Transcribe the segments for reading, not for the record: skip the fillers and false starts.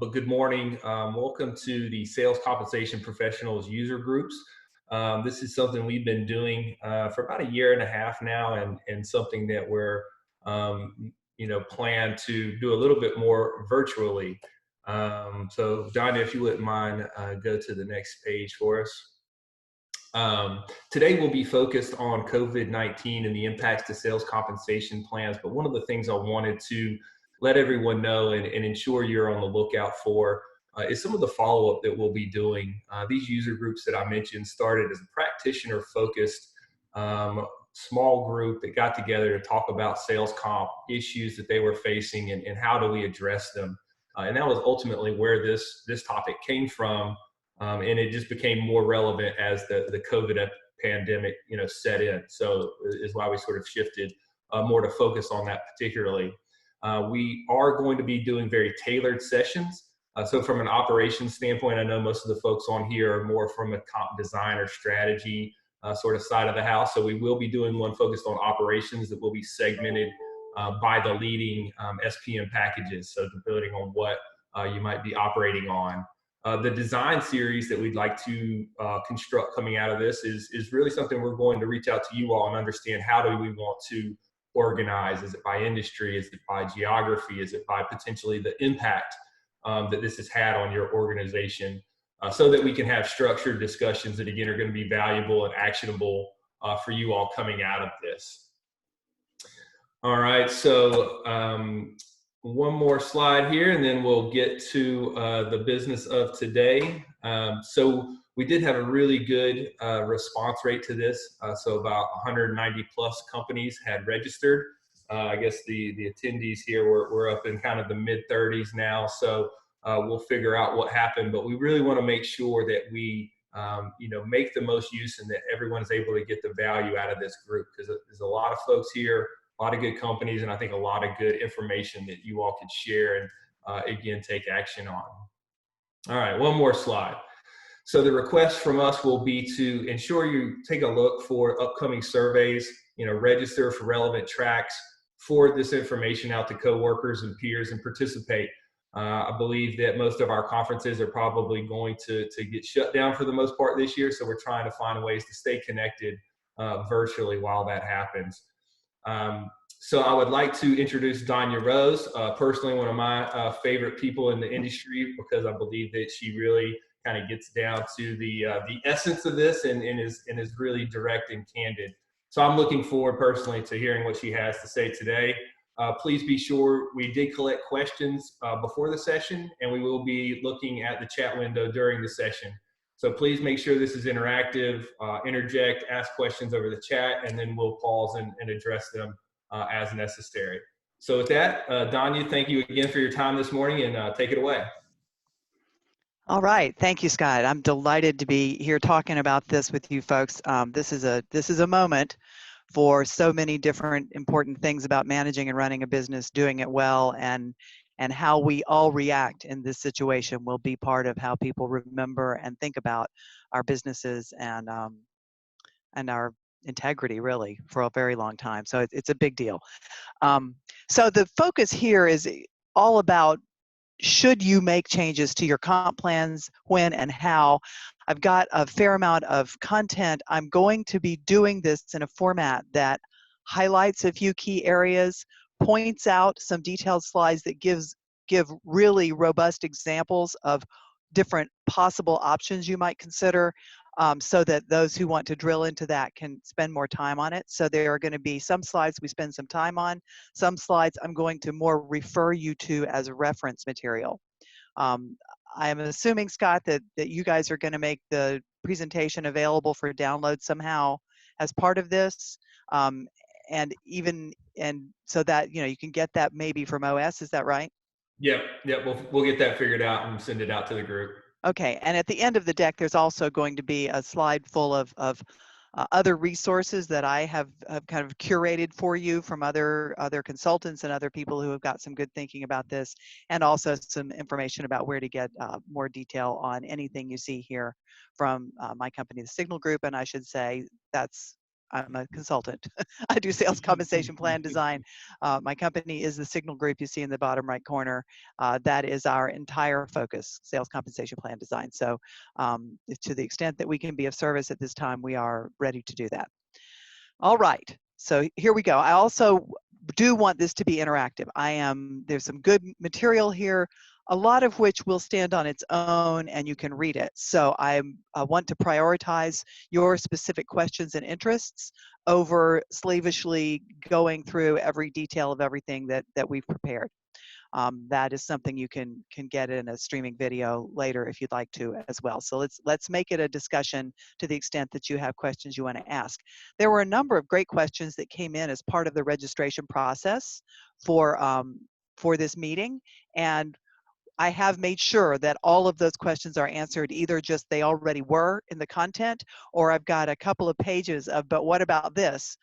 But good morning. Welcome to the Sales Compensation Professionals User Groups. This is something we've been doing for about a year and a half now, and something that we're, plan to do a little bit more virtually. So, Donya, if you wouldn't mind, go to the next page for us. Today we'll be focused on COVID-19 and the impacts to sales compensation plans. But one of the things I wanted to let everyone know and ensure you're on the lookout for is some of the follow-up that we'll be doing. These user groups that I mentioned started as a practitioner-focused small group that got together to talk about sales comp issues that they were facing and how do we address them. And that was ultimately where this topic came from. And it just became more relevant as the COVID pandemic, set in. So is why we sort of shifted more to focus on that particularly. We are going to be doing very tailored sessions. So from an operations standpoint, I know most of the folks on here are more from a comp design or strategy sort of side of the house. So we will be doing one focused on operations that will be segmented by the leading SPM packages. So depending on what you might be operating on. The design series that we'd like to construct coming out of this is really something we're going to reach out to you all and understand how do we want to organize. Is it by industry? Is it by geography? Is it by potentially the impact that this has had on your organization so that we can have structured discussions that, again, are going to be valuable and actionable for you all coming out of this. All right, so one more slide here, and then we'll get to the business of today. So we did have a really good response rate to this. So about 190 plus companies had registered. I guess the attendees here we're up in kind of the mid 30s now. So we'll figure out what happened, but we really want to make sure that we make the most use and that everyone's able to get the value out of this group, because there's a lot of folks here, a lot of good companies, and I think a lot of good information that you all could share and again, take action on. All right, one more slide. So the request from us will be to ensure you take a look for upcoming surveys, register for relevant tracks, forward this information out to coworkers and peers, and participate. I believe that most of our conferences are probably going to get shut down for the most part this year, so we're trying to find ways to stay connected virtually while that happens. So I would like to introduce Donya Rose, personally one of my favorite people in the industry, because I believe that she really kind of gets down to the essence of this and is really direct and candid. So I'm looking forward personally to hearing what she has to say today. Please be sure we did collect questions before the session, and we will be looking at the chat window during the session. So please make sure this is interactive, interject, ask questions over the chat, and then we'll pause and address them as necessary. So with that, Donya, thank you again for your time this morning, and take it away. All right, thank you, Scott. I'm delighted to be here talking about this with you folks. This is a moment for so many different important things about managing and running a business, doing it well, and how we all react in this situation will be part of how people remember and think about our businesses and our integrity, really, for a very long time. So it's a big deal. So the focus here is all about, should you make changes to your comp plans, when and how? I've got a fair amount of content. I'm going to be doing this in a format that highlights a few key areas, points out some detailed slides that give really robust examples of different possible options you might consider, so that those who want to drill into that can spend more time on it. So there are going to be some slides we spend some time on, some slides I'm going to more refer you to as a reference material. I am assuming, Scott, that you guys are going to make the presentation available for download somehow as part of this, and so that you can get that maybe from OS. Is that right? Yep. We'll get that figured out and send it out to the group. Okay, and at the end of the deck, there's also going to be a slide full of other resources that I have kind of curated for you from other consultants and other people who have got some good thinking about this, and also some information about where to get more detail on anything you see here from my company, the Signal Group. And I should say that's I'm a consultant. I do sales compensation plan design. My company is the Signal Group you see in the bottom right corner. That is our entire focus, sales compensation plan design. So to the extent that we can be of service at this time, we are ready to do that. All right, so here we go. I also do want this to be interactive. There's some good material here, a lot of which will stand on its own and you can read it. So I want to prioritize your specific questions and interests over slavishly going through every detail of everything that we've prepared. That is something you can get in a streaming video later if you'd like to as well. So let's make it a discussion to the extent that you have questions you want to ask. There were a number of great questions that came in as part of the registration process for this meeting, and I have made sure that all of those questions are answered, either just they already were in the content, or I've got a couple of pages of, but what about this?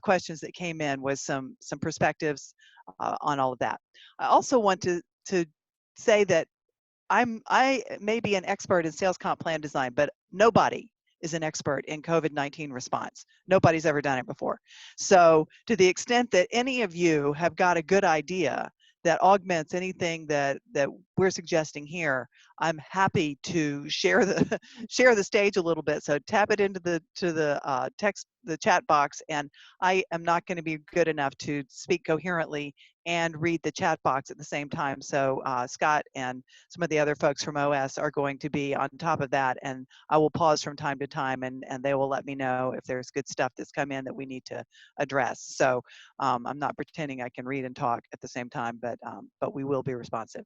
Questions that came in with some perspectives on all of that. I also want to say that I may be an expert in sales comp plan design, but nobody is an expert in COVID-19 response. Nobody's ever done it before. So to the extent that any of you have got a good idea that augments anything that we're suggesting here, I'm happy to share the share the stage a little bit. So tap it into the the chat box, and I am not going to be good enough to speak coherently and read the chat box at the same time. So Scott and some of the other folks from OS are going to be on top of that, and I will pause from time to time, and they will let me know if there's good stuff that's come in that we need to address. So I'm not pretending I can read and talk at the same time, but we will be responsive.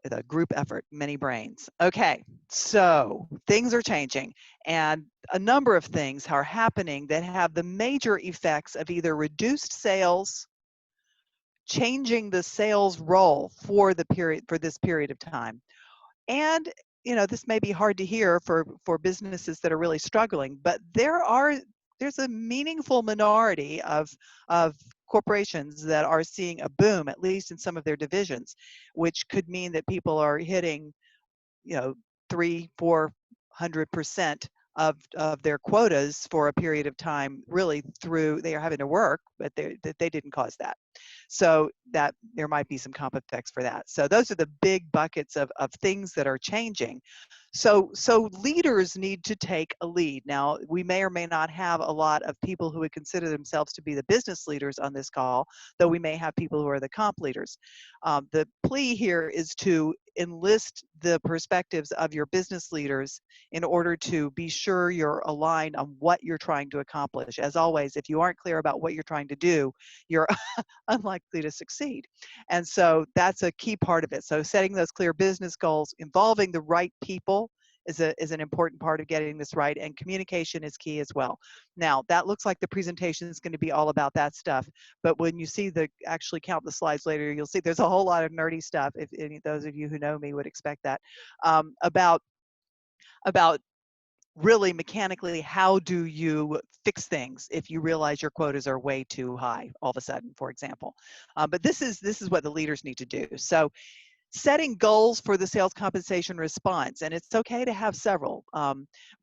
The group effort, many brains. Okay, so things are changing, and a number of things are happening that have the major effects of either reduced sales, changing the sales role for this period of time. And this may be hard to hear for businesses that are really struggling, but there's a meaningful minority of corporations that are seeing a boom, at least in some of their divisions, which could mean that people are hitting 300-400% of their quotas for a period of time, really through they are having to work, but they didn't cause that. So that there might be some comp effects for that. So those are the big buckets of things that are changing. So leaders need to take a lead. Now, we may or may not have a lot of people who would consider themselves to be the business leaders on this call, though we may have people who are the comp leaders. The plea here is to enlist the perspectives of your business leaders in order to be sure you're aligned on what you're trying to accomplish. As always, if you aren't clear about what you're trying to do, you're unlikely to succeed. And so that's a key part of it. So setting those clear business goals, involving the right people is an important part of getting this right, and communication is key as well. Now, that looks like the presentation is going to be all about that stuff, but when you see actually count the slides later, you'll see there's a whole lot of nerdy stuff, if any those of you who know me would expect that, about really mechanically, how do you fix things if you realize your quotas are way too high all of a sudden, for example. But this is what the leaders need to do. So setting goals for the sales compensation response, and it's okay to have several,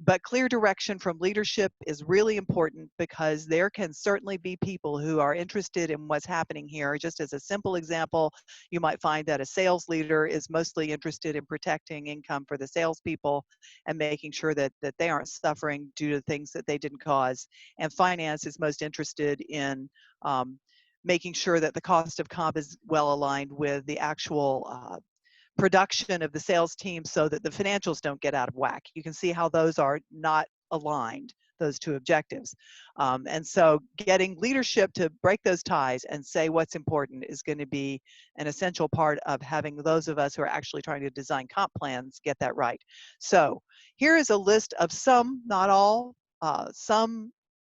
but clear direction from leadership is really important, because there can certainly be people who are interested in what's happening here. Just as a simple example, you might find that a sales leader is mostly interested in protecting income for the salespeople and making sure that they aren't suffering due to things that they didn't cause. And finance is most interested in making sure that the cost of comp is well aligned with the actual production of the sales team, so that the financials don't get out of whack. You can see how those are not aligned, those two objectives. And so getting leadership to break those ties and say what's important is going to be an essential part of having those of us who are actually trying to design comp plans get that right. So here is a list of some, not all, some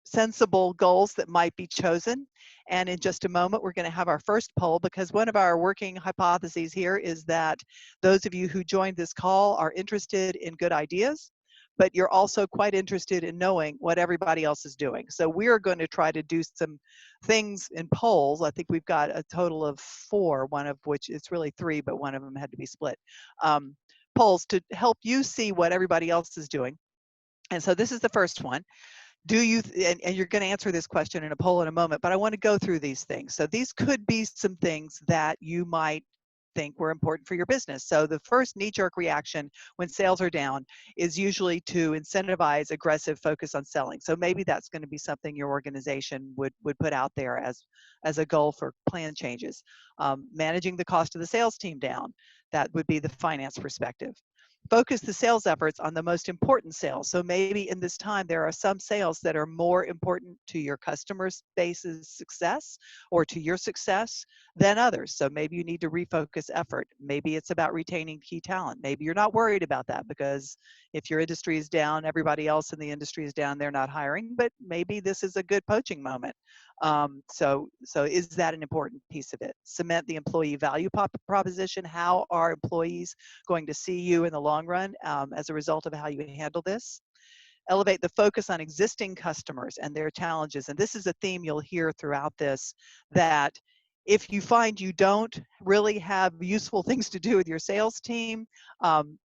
sensible goals that might be chosen. And in just a moment, we're going to have our first poll, because one of our working hypotheses here is that those of you who joined this call are interested in good ideas, but you're also quite interested in knowing what everybody else is doing. So we're going to try to do some things in polls. I think we've got a total of 4, one of which it's really 3, but one of them had to be split. Polls to help you see what everybody else is doing. And so this is the first one. do you, and you're going to answer this question in a poll in a moment, but I want to go through these things. So these could be some things that you might think were important for your business. So the first knee-jerk reaction when sales are down is usually to incentivize aggressive focus on selling. So maybe that's going to be something your organization would put out there as a goal for plan changes. Managing the cost of the sales team down, that would be the finance perspective. Focus the sales efforts on the most important sales. So maybe in this time, there are some sales that are more important to your customer base's success or to your success than others. So maybe you need to refocus effort. Maybe it's about retaining key talent. Maybe you're not worried about that because if your industry is down, everybody else in the industry is down, they're not hiring, but maybe this is a good poaching moment. So is that an important piece of it? Cement the employee value proposition. How are employees going to see you in the long run as a result of how you handle this? Elevate the focus on existing customers and their challenges. And this is a theme you'll hear throughout this, that if you find you don't really have useful things to do with your sales team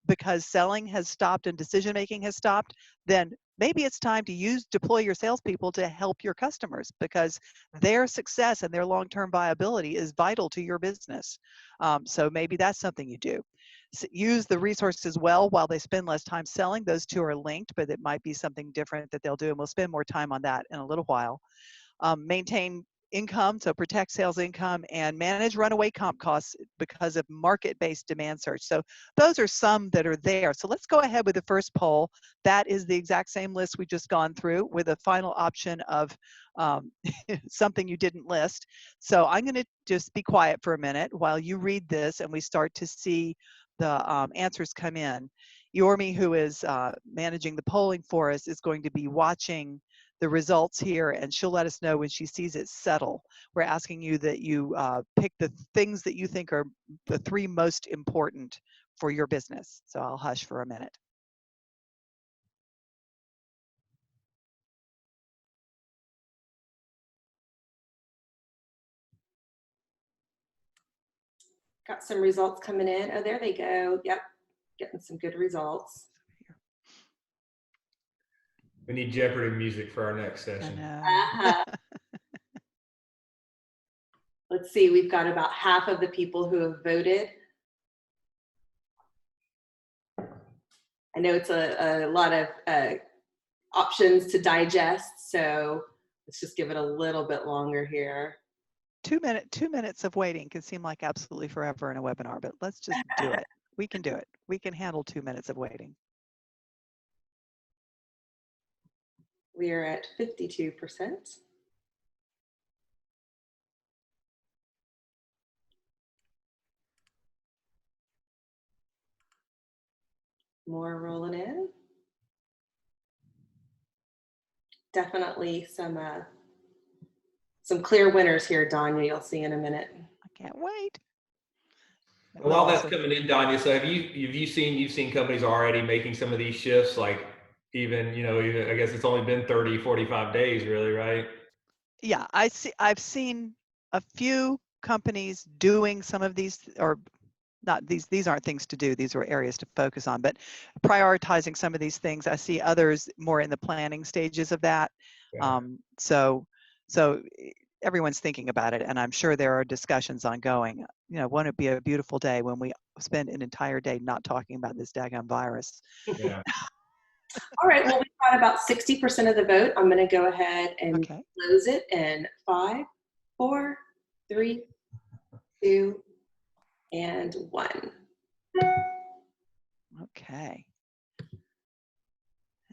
because selling has stopped and decision-making has stopped, then maybe it's time to deploy your salespeople to help your customers because their success and their long-term viability is vital to your business. So maybe that's something you do. Use the resources well while they spend less time selling. Those two are linked, but it might be something different that they'll do, and we'll spend more time on that in a little while. Maintain income, so protect sales income, and manage runaway comp costs because of market-based demand surge. So those are some that are there. So let's go ahead with the first poll. That is the exact same list we just gone through with a final option of something you didn't list. So I'm going to just be quiet for a minute while you read this and we start to see the answers come in. Yormi, who is managing the polling for us, is going to be watching the results here, and she'll let us know when she sees it settle. We're asking you that you pick the things that you think are the 3 most important for your business. So I'll hush for a minute. Got some results coming in. Oh, there they go. Yep, getting some good results. We need Jeopardy music for our next session. Let's see, we've got about half of the people who have voted. I know it's a lot of options to digest, so let's just give it a little bit longer here. 2 minutes of waiting can seem like absolutely forever in a webinar, but let's just do it. We can do it. We can handle 2 minutes of waiting. We are at 52%. More rolling in. Definitely some clear winners here, Donya. You'll see in a minute. I can't wait. While that's coming in, Donya, so have you seen companies already making some of these shifts, like even I guess it's only been 30, 45 days really, right? Yeah, I've seen a few companies doing some of these, or not these aren't things to do, these are areas to focus on, but prioritizing some of these things. I see others more in the planning stages of that. Yeah. So everyone's thinking about it, and I'm sure there are discussions ongoing. Won't it be a beautiful day when we spend an entire day not talking about this daggone virus? Yeah. All right, well, we've got about 60% of the vote. I'm going to go ahead and close it in 5, 4, 3, 2, and 1. Okay.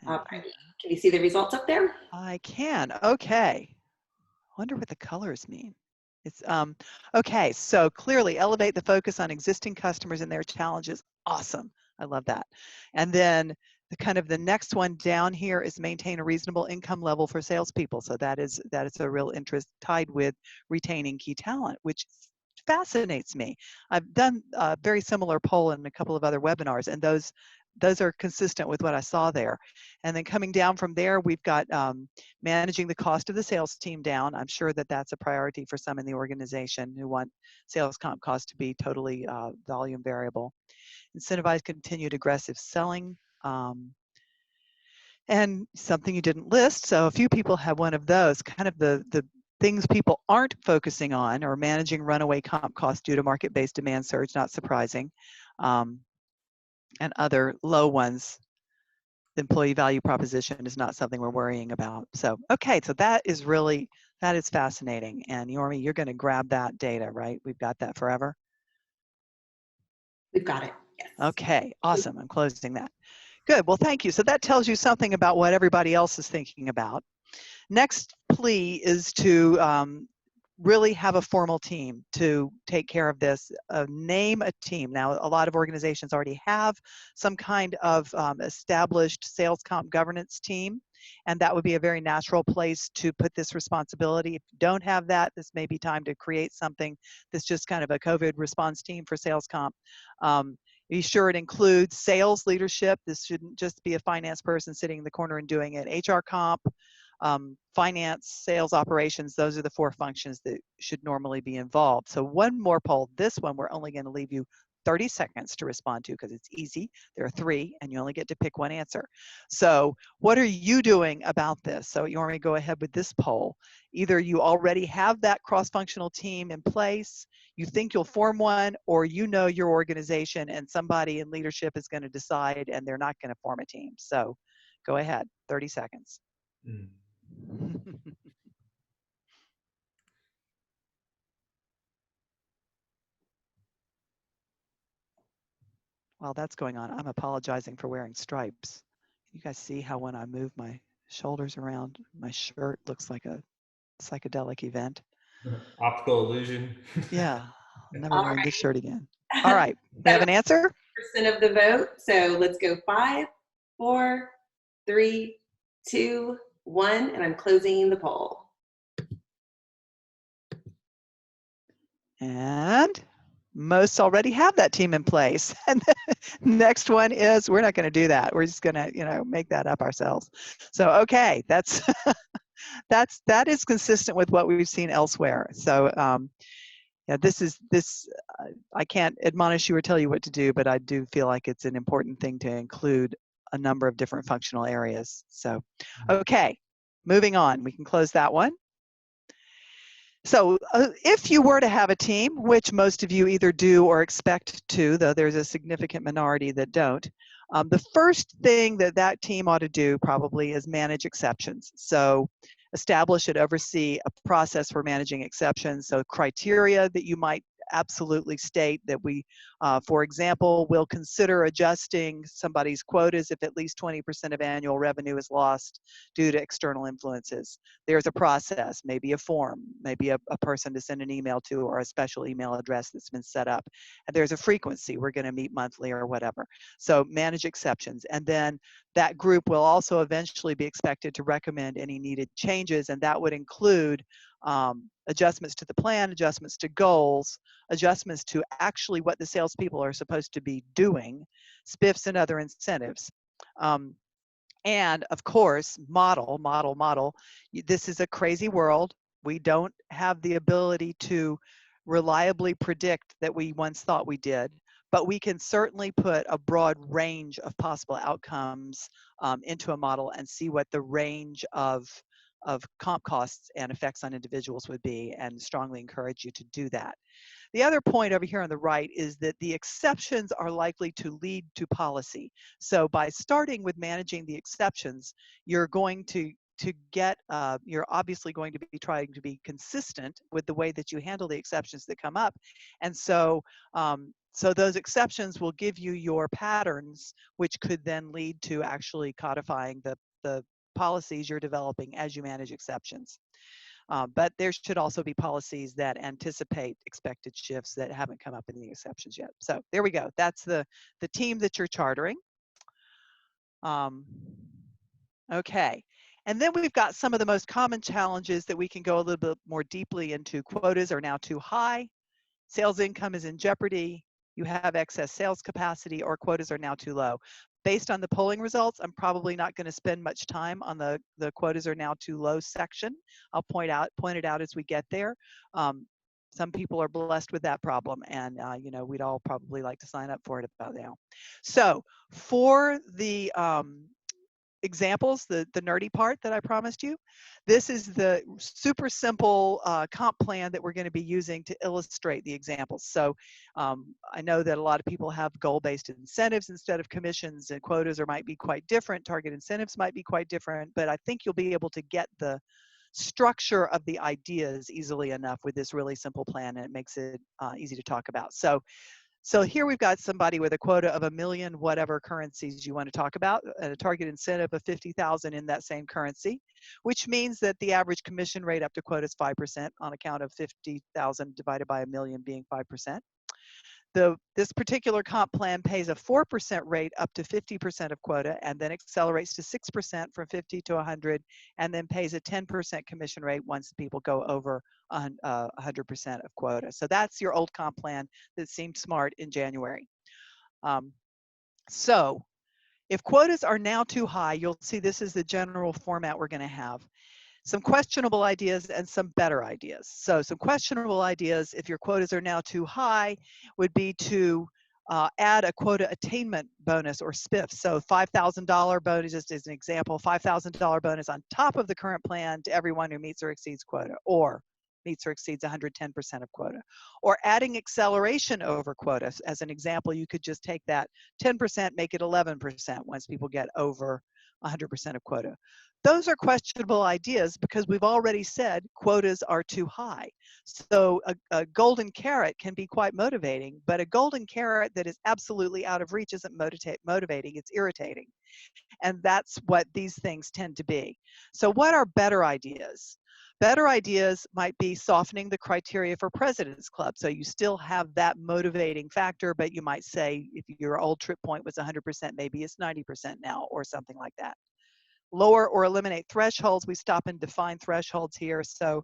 All right. Can you see the results up there? I can. Okay. I wonder what the colors mean. It's okay. So clearly, elevate the focus on existing customers and their challenges. Awesome. I love that. And then the next one down here is maintain a reasonable income level for salespeople. So that is a real interest tied with retaining key talent, which fascinates me. I've done a very similar poll in a couple of other webinars, and those are consistent with what I saw there. And then coming down from there, we've got managing the cost of the sales team down. I'm sure that that's a priority for some in the organization who want sales comp costs to be totally volume variable. Incentivize continued aggressive selling. And something you didn't list, so a few people have one of those, kind of the things people aren't focusing on, or managing runaway comp costs due to market-based demand surge, not surprising, and other low ones. The employee value proposition is not something we're worrying about. So, okay, so that is fascinating. And Yormi, you're going to grab that data, right? We've got that forever? We've got it, yes. Okay, awesome. I'm closing that. Good, well, thank you. So that tells you something about what everybody else is thinking about. Next plea is to really have a formal team to take care of this. Name a team. Now, a lot of organizations already have some kind of established sales comp governance team, and that would be a very natural place to put this responsibility. If you don't have that, this may be time to create something that's just kind of a COVID response team for sales comp. Be sure it includes sales leadership. This shouldn't just be a finance person sitting in the corner and doing it. HR comp, finance, sales operations, those are the 4 functions that should normally be involved. So one more poll. This one we're only going to leave you 30 seconds to respond to because it's easy. There are 3 and you only get to pick one answer. So what are you doing about this? So you want me to go ahead with this poll. Either you already have that cross-functional team in place, you think you'll form one, or you know your organization and somebody in leadership is going to decide and they're not going to form a team. So go ahead, 30 seconds. While that's going on, I'm apologizing for wearing stripes. You guys see how when I move my shoulders around, my shirt looks like a psychedelic event? Optical illusion. Yeah, I'm never wearing this shirt again. All right, we have an answer? Percent of the vote. So let's go 5, 4, 3, 2, 1, and I'm closing the poll. And most already have that team in place. And the next one is, we're not going to do that. We're just going to, make that up ourselves. So, okay, that is consistent with what we've seen elsewhere. So, yeah, I can't admonish you or tell you what to do, but I do feel like it's an important thing to include a number of different functional areas. So, okay, moving on. We can close that one. So if you were to have a team, which most of you either do or expect to, though there's a significant minority that don't, the first thing that team ought to do probably is manage exceptions. So establish and oversee a process for managing exceptions. So criteria that you might absolutely state that we, for example, will consider adjusting somebody's quotas if at least 20% of annual revenue is lost due to external influences. There's a process, maybe a form, maybe a person to send an email to, or a special email address that's been set up. And there's a frequency, we're going to meet monthly or whatever. So manage exceptions. And then that group will also eventually be expected to recommend any needed changes, and that would include adjustments to the plan, adjustments to goals, adjustments to actually what the salespeople are supposed to be doing, spiffs and other incentives. And of course, model. This is a crazy world. We don't have the ability to reliably predict that we once thought we did, but we can certainly put a broad range of possible outcomes into a model and see what the range of comp costs and effects on individuals would be, and strongly encourage you to do that. The other point over here on the right is that the exceptions are likely to lead to policy. So by starting with managing the exceptions, you're going to get, you're obviously going to be trying to be consistent with the way that you handle the exceptions that come up. And so, so those exceptions will give you your patterns, which could then lead to actually codifying the policies you're developing as you manage exceptions. But there should also be policies that anticipate expected shifts that haven't come up in the exceptions yet. So there we go. That's the team that you're chartering. Okay. And then we've got some of the most common challenges that we can go a little bit more deeply into. Quotas are now too high. Sales income is in jeopardy. You have excess sales capacity, or quotas are now too low. Based on the polling results, I'm probably not going to spend much time on the quotas are now too low section. I'll point it out as we get there. Some people are blessed with that problem, and we'd all probably like to sign up for it about now. So for the examples, the nerdy part that I promised you. This is the super simple comp plan that we're going to be using to illustrate the examples. So I know that a lot of people have goal-based incentives instead of commissions, and quotas might be quite different. Target incentives might be quite different, but I think you'll be able to get the structure of the ideas easily enough with this really simple plan, and it makes it easy to talk about. So here we've got somebody with a quota of 1 million whatever currencies you want to talk about, and a target incentive of 50,000 in that same currency, which means that the average commission rate up to quota is 5% on account of 50,000 divided by 1 million being 5%. This particular comp plan pays a 4% rate up to 50% of quota, and then accelerates to 6% from 50 to 100, and then pays a 10% commission rate once people go over 100% of quota. So that's your old comp plan that seemed smart in January. So if quotas are now too high, you'll see this is the general format we're going to have. Some questionable ideas and some better ideas. So some questionable ideas, if your quotas are now too high, would be to add a quota attainment bonus or SPIF. So $5,000 bonus, just as an example, $5,000 bonus on top of the current plan to everyone who meets or exceeds quota, or meets or exceeds 110% of quota. Or adding acceleration over quota. As an example, you could just take that 10%, make it 11% once people get over 100% of quota. Those are questionable ideas because we've already said quotas are too high. So a golden carrot can be quite motivating, but a golden carrot that is absolutely out of reach isn't motivating, it's irritating. And that's what these things tend to be. So what are better ideas? Better ideas might be softening the criteria for President's Club. So you still have that motivating factor, but you might say if your old trip point was 100%, maybe it's 90% now or something like that. Lower or eliminate thresholds. We stop and define thresholds here. So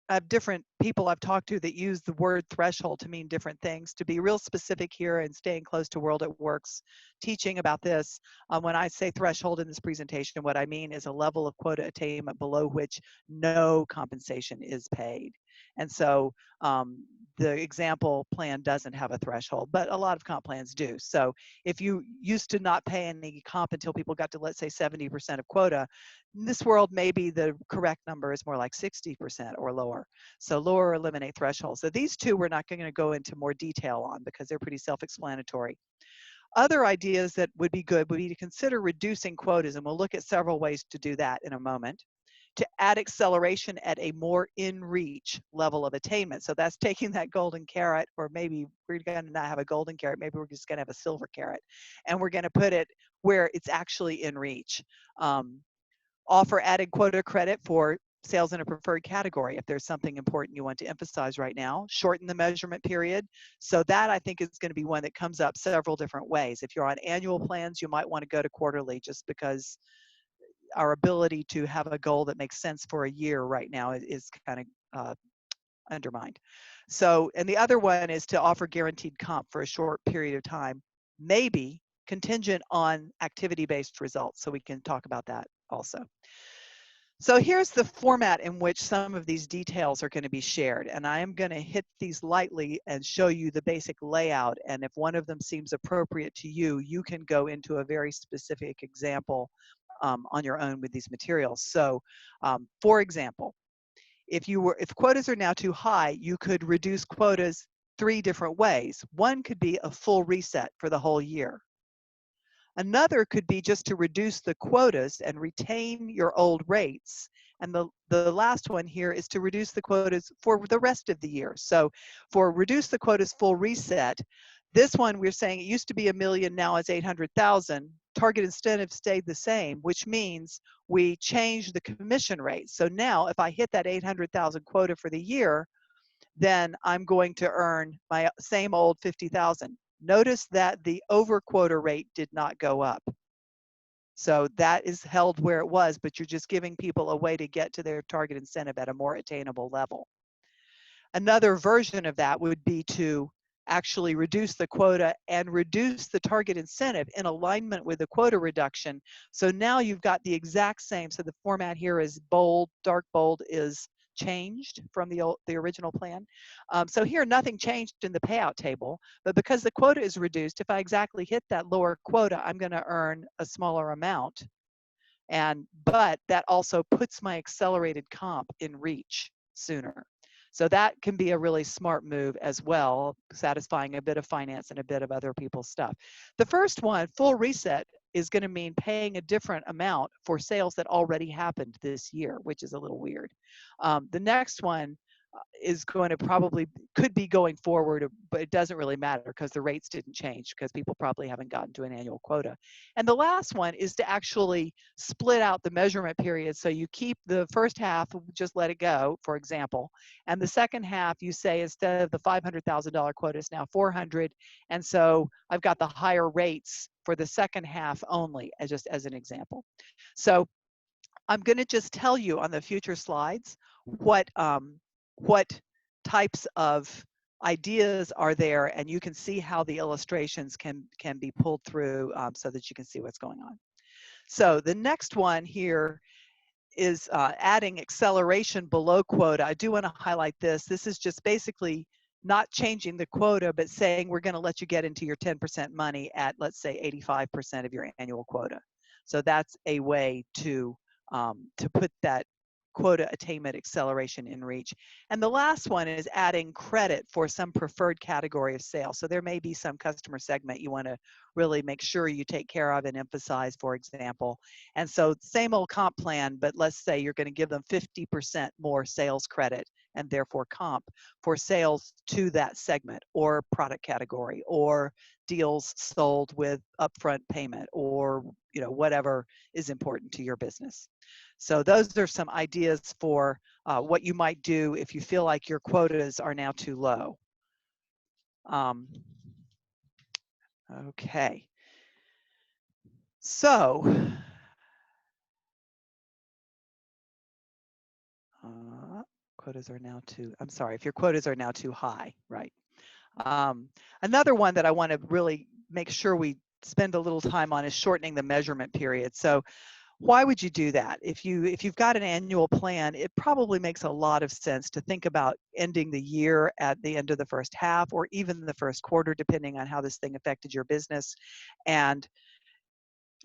I have different people I've talked to that use the word threshold to mean different things. To be real specific here and staying close to World at Work's teaching about this, when I say threshold in this presentation, what I mean is a level of quota attainment below which no compensation is paid. And so the example plan doesn't have a threshold, but a lot of comp plans do. So if you used to not pay any comp until people got to, let's say, 70% of quota, in this world, maybe the correct number is more like 60% or lower. So lower or eliminate thresholds. So these two we're not going to go into more detail on because they're pretty self-explanatory. Other ideas that would be good would be to consider reducing quotas, and we'll look at several ways to do that in a moment. To add acceleration at a more in-reach level of attainment. So that's taking that golden carrot, or maybe we're going to not have a golden carrot, maybe we're just going to have a silver carrot, and we're going to put it where it's actually in reach. Offer added quota credit for sales in a preferred category if there's something important you want to emphasize right now. Shorten the measurement period. So that I think is going to be one that comes up several different ways. If you're on annual plans, you might want to go to quarterly just because our ability to have a goal that makes sense for a year right now is kind of undermined. So, and the other one is to offer guaranteed comp for a short period of time, maybe contingent on activity-based results. So we can talk about that also. So here's the format in which some of these details are going to be shared. And I am going to hit these lightly and show you the basic layout. And if one of them seems appropriate to you, you can go into a very specific example on your own with these materials. So for example, if quotas are now too high, you could reduce quotas 3 different ways. One could be a full reset for the whole year. Another could be just to reduce the quotas and retain your old rates. And the last one here is to reduce the quotas for the rest of the year. So for reduce the quotas full reset, this one we're saying it used to be 1 million, now it's 800,000. Target incentive stayed the same, which means we changed the commission rate. So now if I hit that 800,000 quota for the year, then I'm going to earn my same old 50,000. Notice that the over quota rate did not go up. So that is held where it was, but you're just giving people a way to get to their target incentive at a more attainable level. Another version of that would be to actually reduce the quota and reduce the target incentive in alignment with the quota reduction. So now you've got the exact same. So the format here is bold, dark bold is changed from the original plan. So here, nothing changed in the payout table, but because the quota is reduced, if I exactly hit that lower quota, I'm going to earn a smaller amount. But that also puts my accelerated comp in reach sooner. So that can be a really smart move as well, satisfying a bit of finance and a bit of other people's stuff. The first one, full reset, is going to mean paying a different amount for sales that already happened this year, which is a little weird. The next one is going to could be going forward, but it doesn't really matter because the rates didn't change because people probably haven't gotten to an annual quota. And the last one is to actually split out the measurement period. So you keep the first half, just let it go, for example, and the second half you say instead of the $500,000 quota is now 400, and so I've got the higher rates for the second half only, just as an example. So I'm going to just tell you on the future slides what types of ideas are there, and you can see how the illustrations can be pulled through so that you can see what's going on. So the next one here is adding acceleration below quota. I do want to highlight this. This is just basically not changing the quota, but saying we're going to let you get into your 10% money at, let's say, 85% of your annual quota. So that's a way to put that quota attainment acceleration in reach. And the last one is adding credit for some preferred category of sale. So there may be some customer segment you want to really make sure you take care of and emphasize, for example. And so same old comp plan, but let's say you're going to give them 50% more sales credit and therefore comp for sales to that segment or product category or deals sold with upfront payment or whatever is important to your business. So those are some ideas for what you might do if you feel like your quotas are now too low. Okay. So quotas are now too, I'm sorry, if your quotas are now too high, right? Another one that I want to really make sure we spend a little time on is shortening the measurement period. So why would you do that? If you've got an annual plan, it probably makes a lot of sense to think about ending the year at the end of the first half or even the first quarter, depending on how this thing affected your business, and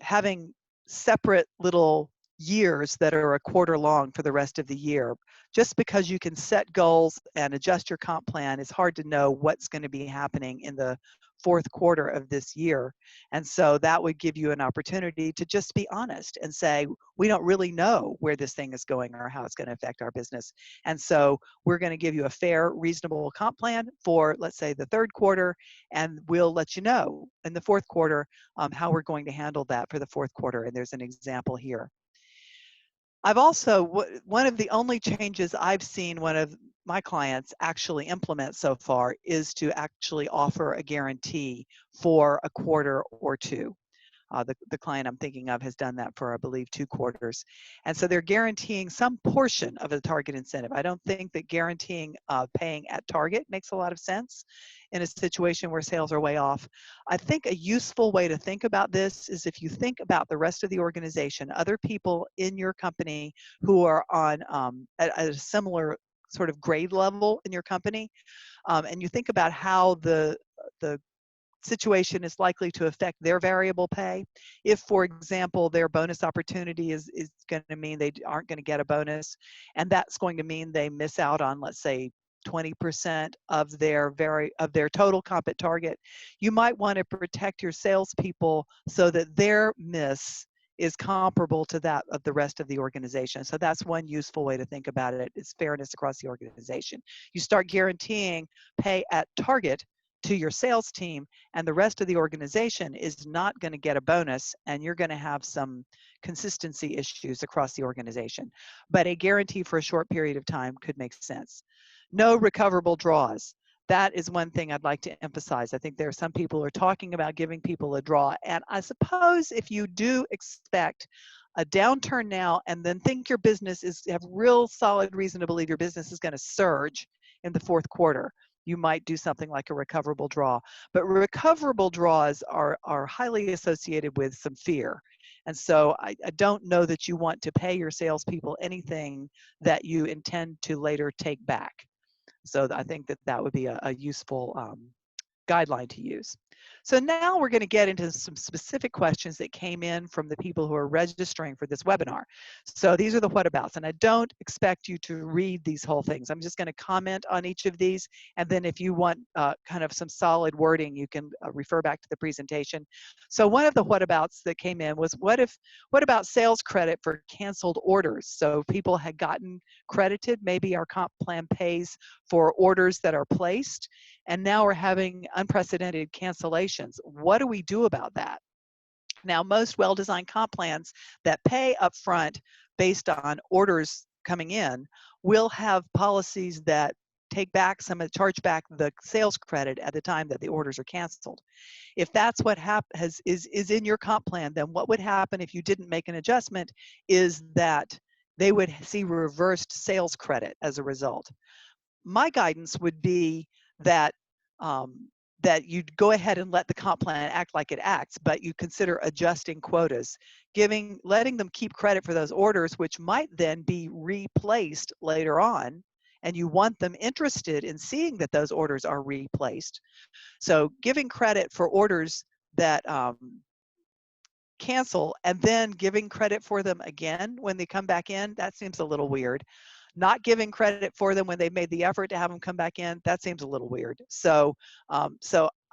having separate little years that are a quarter long for the rest of the year. Just because you can set goals and adjust your comp plan, it's hard to know what's going to be happening in the fourth quarter of this year. And so that would give you an opportunity to just be honest and say, we don't really know where this thing is going or how it's going to affect our business. And so we're going to give you a fair, reasonable comp plan for, let's say, the third quarter, and we'll let you know in the fourth quarter how we're going to handle that for the fourth quarter. And there's an example here. I've also, one of the only changes I've seen one of my clients actually implement so far is to actually offer a guarantee for a quarter or two. The client I'm thinking of has done that for, I believe, 2 quarters. And so they're guaranteeing some portion of a target incentive. I don't think that guaranteeing paying at target makes a lot of sense in a situation where sales are way off. I think a useful way to think about this is if you think about the rest of the organization, other people in your company who are on at a similar sort of grade level in your company, and you think about how the situation is likely to affect their variable pay. If, for example, their bonus opportunity is going to mean they aren't going to get a bonus, and that's going to mean they miss out on, let's say, 20% of their total comp at target, you might want to protect your salespeople so that their miss is comparable to that of the rest of the organization. So that's one useful way to think about it. It's fairness across the organization. You start guaranteeing pay at target to your sales team, and the rest of the organization is not going to get a bonus, and you're going to have some consistency issues across the organization. But a guarantee for a short period of time could make sense. No recoverable draws. That is one thing I'd like to emphasize. I think there are some people who are talking about giving people a draw, and I suppose if you do expect a downturn now and then think your business have real solid reason to believe your business is going to surge in the fourth quarter, you might do something like a recoverable draw. But recoverable draws are highly associated with some fear. And so I don't know that you want to pay your salespeople anything that you intend to later take back. So I think that that would be a useful guideline to use. So now we're going to get into some specific questions that came in from the people who are registering for this webinar. So these are the whatabouts, and I don't expect you to read these whole things. I'm just going to comment on each of these, and then if you want kind of some solid wording, you can refer back to the presentation. So one of the whatabouts that came in was, what about sales credit for canceled orders? So people had gotten credited, maybe our comp plan pays for orders that are placed, and now we're having unprecedented cancellations. What do we do about that? Now, most well-designed comp plans that pay upfront based on orders coming in will have policies that take back charge back the sales credit at the time that the orders are canceled. If that's what is in your comp plan, then what would happen if you didn't make an adjustment is that they would see reversed sales credit as a result. My guidance would be that that you'd go ahead and let the comp plan act like it acts, but you consider adjusting quotas, letting them keep credit for those orders, which might then be replaced later on, and you want them interested in seeing that those orders are replaced. So giving credit for orders that cancel and then giving credit for them again when they come back in, that seems a little weird. Not giving credit for them when they've made the effort to have them come back in, that seems a little weird. So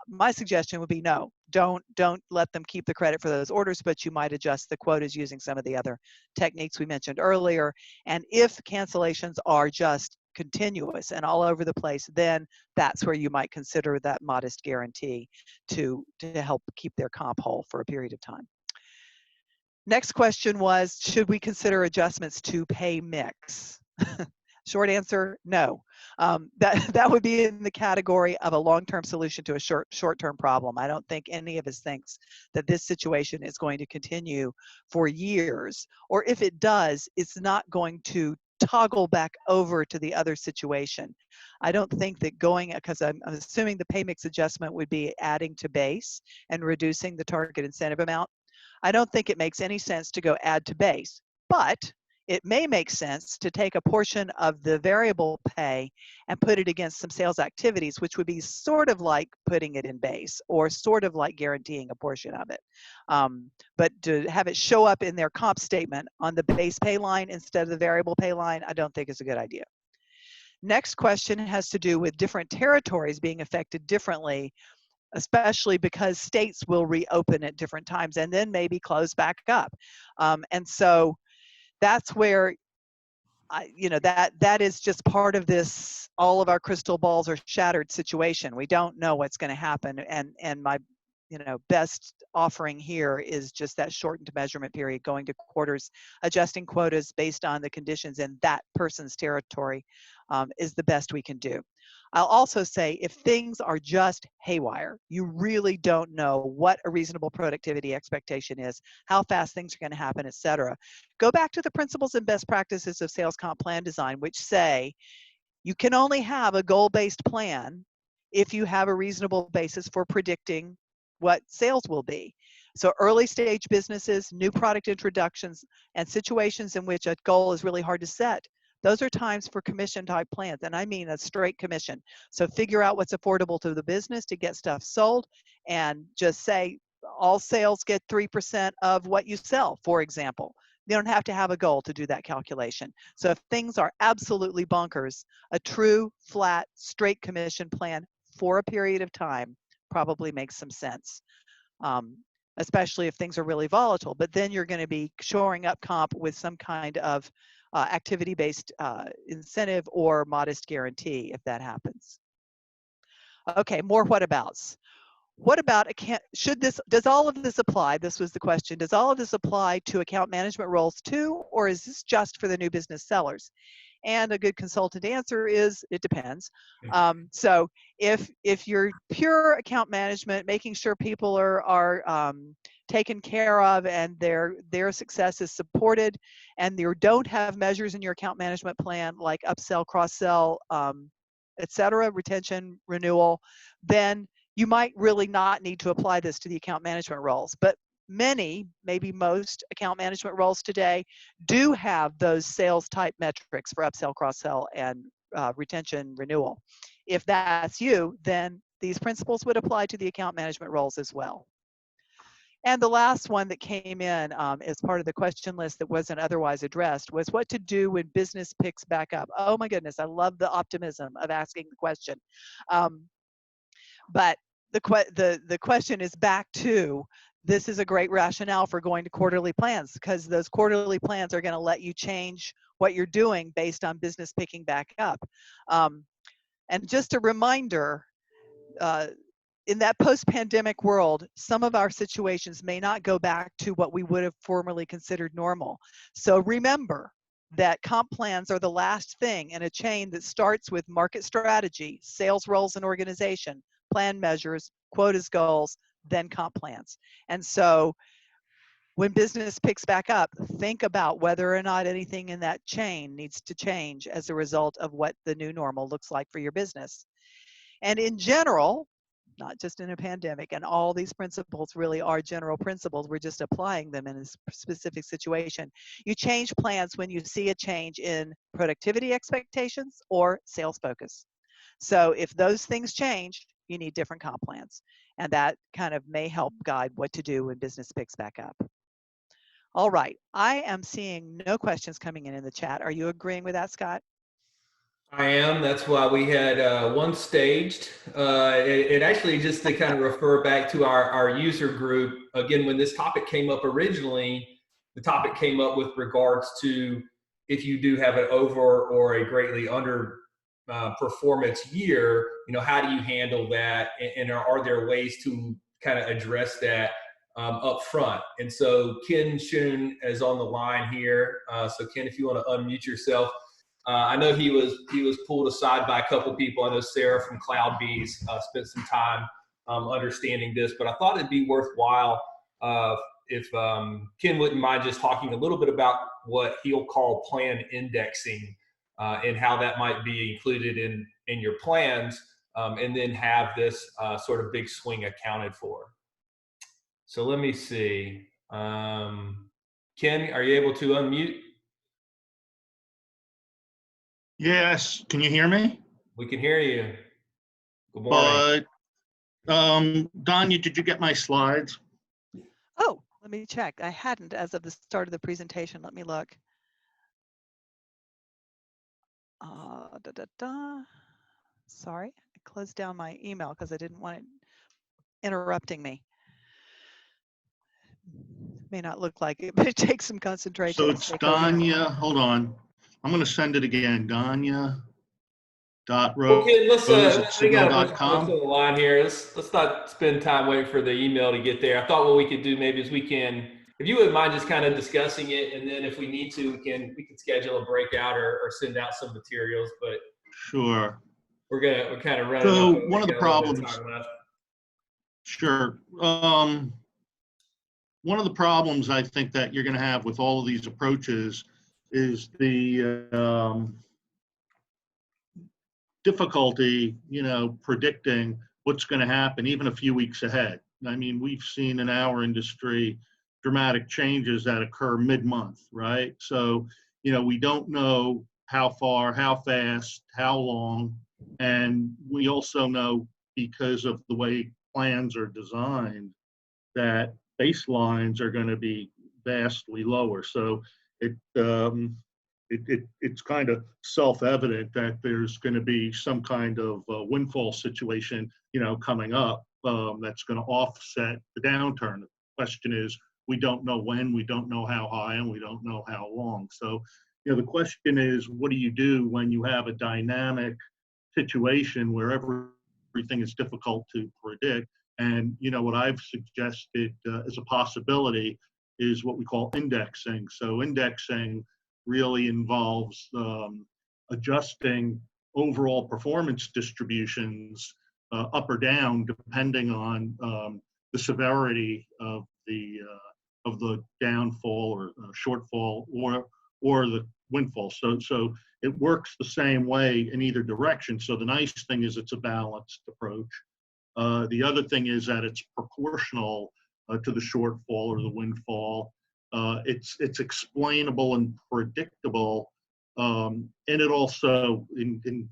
my suggestion would be no, don't let them keep the credit for those orders, but you might adjust the quotas using some of the other techniques we mentioned earlier. And if cancellations are just continuous and all over the place, then that's where you might consider that modest guarantee to help keep their comp whole for a period of time. Next question was, should we consider adjustments to pay mix? Short answer, no. That would be in the category of a long-term solution to a short-term problem. I don't think any of us thinks that this situation is going to continue for years, or if it does, it's not going to toggle back over to the other situation. I don't think that because I'm assuming the pay mix adjustment would be adding to base and reducing the target incentive amount. I don't think it makes any sense to go add to base, but it may make sense to take a portion of the variable pay and put it against some sales activities, which would be sort of like putting it in base or sort of like guaranteeing a portion of it. But to have it show up in their comp statement on the base pay line instead of the variable pay line, I don't think is a good idea. Next question has to do with different territories being affected differently, especially because states will reopen at different times and then maybe close back up. And so that's where, that is just part of this, all of our crystal balls are shattered situation. We don't know what's going to happen. And my, best offering here is just that shortened measurement period, going to quarters, adjusting quotas based on the conditions in that person's territory is the best we can do. I'll also say if things are just haywire, you really don't know what a reasonable productivity expectation is, how fast things are going to happen, et cetera. Go back to the principles and best practices of sales comp plan design, which say you can only have a goal-based plan if you have a reasonable basis for predicting what sales will be. So early stage businesses, new product introductions, and situations in which a goal is really hard to set, those are times for commission type plans, and I mean a straight commission. So figure out what's affordable to the business to get stuff sold, and just say all sales get 3% of what you sell, for example. You don't have to have a goal to do that calculation. So if things are absolutely bonkers, a true, flat, straight commission plan for a period of time probably makes some sense, especially if things are really volatile. But then you're going to be shoring up comp with some kind of activity-based incentive or modest guarantee if that happens. Okay, more whatabouts. What about does all of this apply? This was the question. Does all of this apply to account management roles too, or is this just for the new business sellers? And a good consultant answer is it depends. So if you're pure account management, making sure people are taken care of and their success is supported, and you don't have measures in your account management plan like upsell, cross-sell, et cetera, retention, renewal, then you might really not need to apply this to the account management roles. But many, maybe most account management roles today do have those sales type metrics for upsell, cross-sell, and retention renewal. If that's you, then these principles would apply to the account management roles as well. And the last one that came in as part of the question list that wasn't otherwise addressed was what to do when business picks back up. Oh my goodness, I love the optimism of asking the question. But the question is back to, this is a great rationale for going to quarterly plans, because those quarterly plans are going to let you change what you're doing based on business picking back up. And just a reminder, in that post-pandemic world, some of our situations may not go back to what we would have formerly considered normal. So remember that comp plans are the last thing in a chain that starts with market strategy, sales roles and organization, plan measures, quotas, goals, then comp plans. And so when business picks back up, think about whether or not anything in that chain needs to change as a result of what the new normal looks like for your business. And in general, not just in a pandemic, and all these principles really are general principles, we're just applying them in a specific situation. You change plans when you see a change in productivity expectations or sales focus. So if those things change, you need different comp plans. And that kind of may help guide what to do when business picks back up. All right, I am seeing no questions coming in the chat. Are you agreeing with that, Scott? I am. That's why we had one staged. It actually, just to kind of refer back to our user group, again, when this topic came up originally, the topic came up with regards to if you do have an over or a greatly under performance year, how do you handle that? And are there ways to kind of address that up front? And so Ken Shun is on the line here. So Ken, if you want to unmute yourself. I know he was pulled aside by a couple people. I know Sarah from CloudBees spent some time understanding this, but I thought it'd be worthwhile if Ken wouldn't mind just talking a little bit about what he'll call plan indexing and how that might be included in your plans, and then have this sort of big swing accounted for. So let me see. Ken, are you able to unmute? Yes, can you hear me? We can hear you. Good morning. Donya, did you get my slides? Oh, let me check. I hadn't as of the start of the presentation. Let me look. Sorry, I closed down my email because I didn't want it interrupting me. May not look like it, but it takes some concentration. So it's Donya, hold on. I'm going to send it again. Donya.rose@signal.com. Okay, we got a bunch of folks on the line here. Let's not spend time waiting for the email to get there. I thought what we could do maybe is we can, if you wouldn't mind just kind of discussing it, and then if we need to, we can schedule a breakout or send out some materials. But sure, we're kind of running. So one of the problems. Sure. One of the problems I think that you're going to have with all of these approaches is the difficulty, predicting what's going to happen even a few weeks ahead. I mean, we've seen in our industry dramatic changes that occur mid-month, right? So, we don't know how far, how fast, how long, and we also know, because of the way plans are designed, that baselines are going to be vastly lower. So it's kind of self-evident that there's going to be some kind of windfall situation, coming up that's going to offset the downturn. The question is, we don't know when, we don't know how high, and we don't know how long. So, the question is, what do you do when you have a dynamic situation where everything is difficult to predict? And, what I've suggested as a possibility is what we call indexing. So indexing really involves adjusting overall performance distributions up or down, depending on the severity of the downfall or shortfall or the windfall. So it works the same way in either direction. So the nice thing is it's a balanced approach. The other thing is that it's proportional to the shortfall or the windfall. It's explainable and predictable, and it also, in